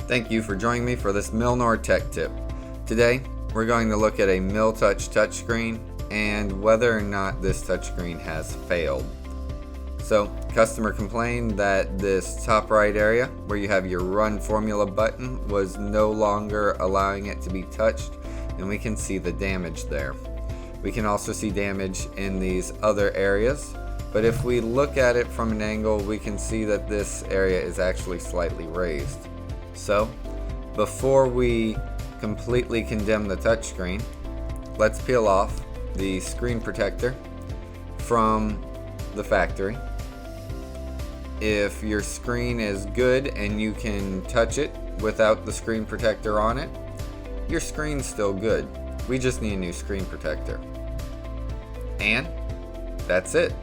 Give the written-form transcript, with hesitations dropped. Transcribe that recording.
Thank you for joining me for this Milnor Tech Tip. Today, we're going to look at a MilTouch touchscreen and whether or not this touchscreen has failed. So, customer complained that this top right area where you have your run formula button was no longer allowing it to be touched, and we can see the damage there. We can also see damage in these other areas, but if we look at it from an angle, we can see that this area is actually slightly raised. So, before we completely condemn the touchscreen, let's peel off the screen protector from the factory. If your screen is good and you can touch it without the screen protector on it, your screen's still good. We just need a new screen protector. And that's it.